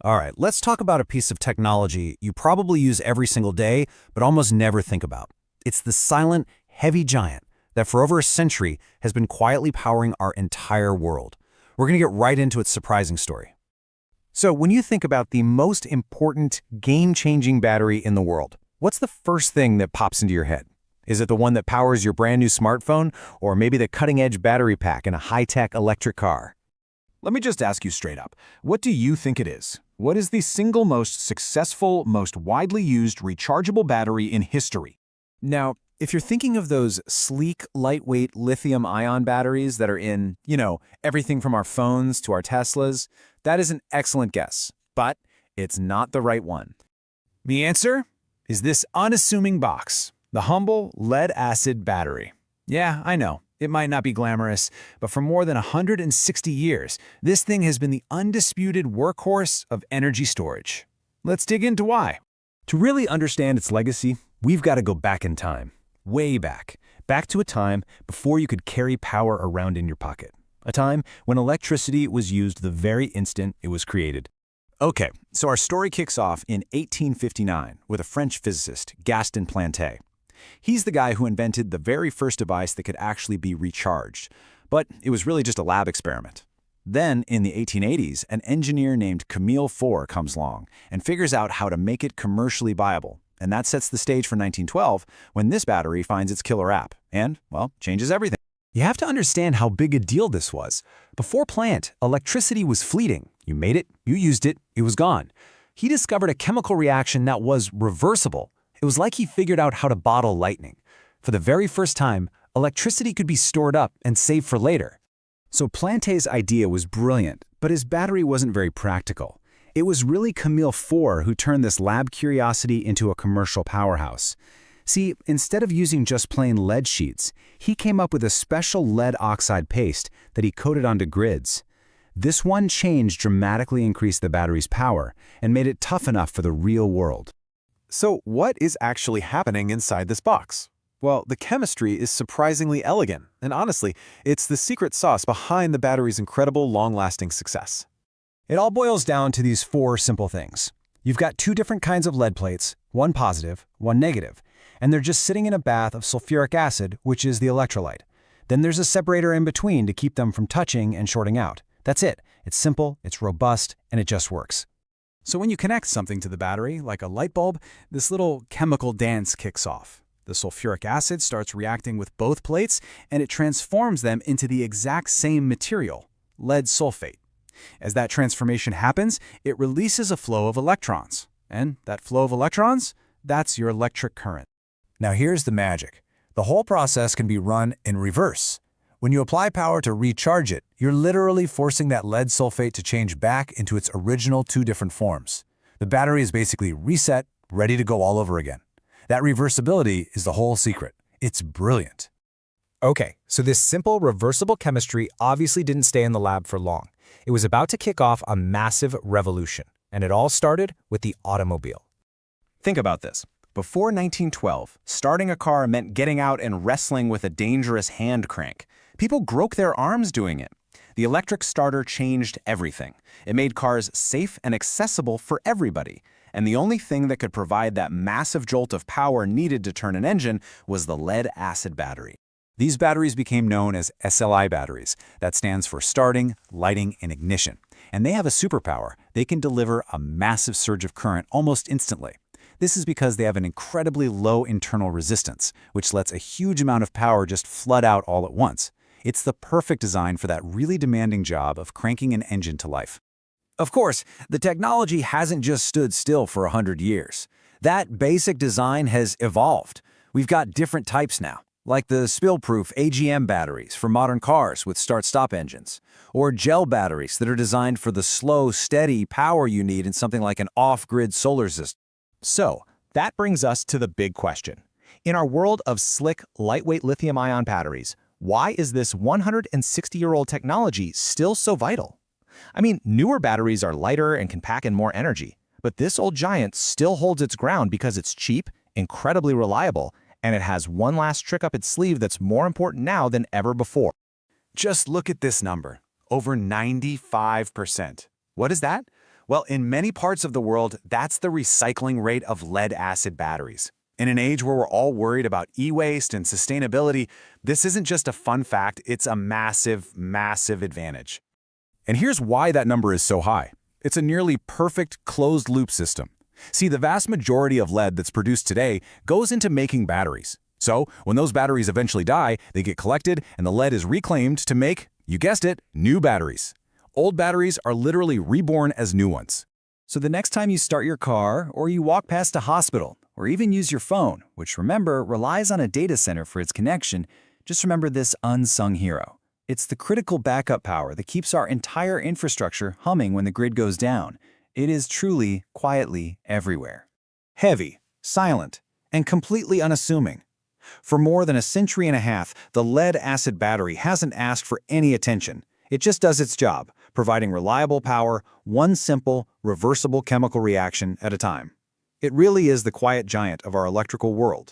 All right, let's talk about a piece of technology you probably use every single day, but almost never think about. It's the silent, heavy giant that for over a century has been quietly powering our entire world. We're going to get right into its surprising story. So when you think about the most important, game-changing battery in the world, what's the first thing that pops into your head? Is it the one that powers your brand new smartphone, or maybe the cutting-edge battery pack in a high-tech electric car? Let me just ask you straight up, what do you think it is? What is the single most successful, most widely used rechargeable battery in history? Now, if you're thinking of those sleek, lightweight lithium-ion batteries that are in, everything from our phones to our Teslas, that is an excellent guess, but it's not the right one. The answer is this unassuming box, the humble lead-acid battery. Yeah, I know. It might not be glamorous, but for more than 160 years, this thing has been the undisputed workhorse of energy storage. Let's dig into why. To really understand its legacy, we've got to go back in time. Way back. Back to a time before you could carry power around in your pocket. A time when electricity was used the very instant it was created. Okay, so our story kicks off in 1859 with a French physicist, Gaston Planté. He's the guy who invented the very first device that could actually be recharged, but it was really just a lab experiment. Then, in the 1880s, an engineer named Camille Faure comes along and figures out how to make it commercially viable, and that sets the stage for 1912 when this battery finds its killer app and, well, changes everything. You have to understand how big a deal this was. Before Planté, electricity was fleeting. You made it, you used it, it was gone. He discovered a chemical reaction that was reversible. It was like he figured out how to bottle lightning. For the very first time, electricity could be stored up and saved for later. So Planté's idea was brilliant, but his battery wasn't very practical. It was really Camille Faure who turned this lab curiosity into a commercial powerhouse. See, instead of using just plain lead sheets, he came up with a special lead oxide paste that he coated onto grids. This one change dramatically increased the battery's power and made it tough enough for the real world. So what is actually happening inside this box? Well, the chemistry is surprisingly elegant, and honestly, it's the secret sauce behind the battery's incredible long-lasting success. It all boils down to these four simple things. You've got two different kinds of lead plates, one positive, one negative, and they're just sitting in a bath of sulfuric acid, which is the electrolyte. Then there's a separator in between to keep them from touching and shorting out. That's it. It's simple, it's robust, and it just works. So when you connect something to the battery, like a light bulb, this little chemical dance kicks off. The sulfuric acid starts reacting with both plates, and it transforms them into the exact same material, lead sulfate. As that transformation happens, it releases a flow of electrons. And that flow of electrons, that's your electric current. Now here's the magic. The whole process can be run in reverse. When you apply power to recharge it, you're literally forcing that lead sulfate to change back into its original two different forms. The battery is basically reset, ready to go all over again. That reversibility is the whole secret. It's brilliant. Okay, so this simple reversible chemistry obviously didn't stay in the lab for long. It was about to kick off a massive revolution, and it all started with the automobile. Think about this. Before 1912, starting a car meant getting out and wrestling with a dangerous hand crank. People broke their arms doing it. The electric starter changed everything. It made cars safe and accessible for everybody. And the only thing that could provide that massive jolt of power needed to turn an engine was the lead-acid battery. These batteries became known as SLI batteries. That stands for starting, lighting, and ignition. And they have a superpower. They can deliver a massive surge of current almost instantly. This is because they have an incredibly low internal resistance, which lets a huge amount of power just flood out all at once. It's the perfect design for that really demanding job of cranking an engine to life. Of course, the technology hasn't just stood still for 100 years. That basic design has evolved. We've got different types now, like the spill-proof AGM batteries for modern cars with start-stop engines, or gel batteries that are designed for the slow, steady power you need in something like an off-grid solar system. So, that brings us to the big question. In our world of slick, lightweight lithium-ion batteries, why is this 160-year-old technology still so vital? I mean, newer batteries are lighter and can pack in more energy, but this old giant still holds its ground because it's cheap, incredibly reliable, and it has one last trick up its sleeve that's more important now than ever before. Just look at this number, over 95%. What is that? Well, in many parts of the world, that's the recycling rate of lead-acid batteries. In an age where we're all worried about e-waste and sustainability, this isn't just a fun fact, it's a massive, massive advantage. And here's why that number is so high. It's a nearly perfect closed-loop system. See, the vast majority of lead that's produced today goes into making batteries. So, when those batteries eventually die, they get collected and the lead is reclaimed to make, you guessed it, new batteries. Old batteries are literally reborn as new ones. So the next time you start your car, or you walk past a hospital, or even use your phone, which remember relies on a data center for its connection, just remember this unsung hero. It's the critical backup power that keeps our entire infrastructure humming when the grid goes down. It is truly, quietly everywhere. Heavy, silent, and completely unassuming. For more than a century and a half, the lead-acid battery hasn't asked for any attention. It just does its job, providing reliable power, one simple, reversible chemical reaction at a time. It really is the quiet giant of our electrical world.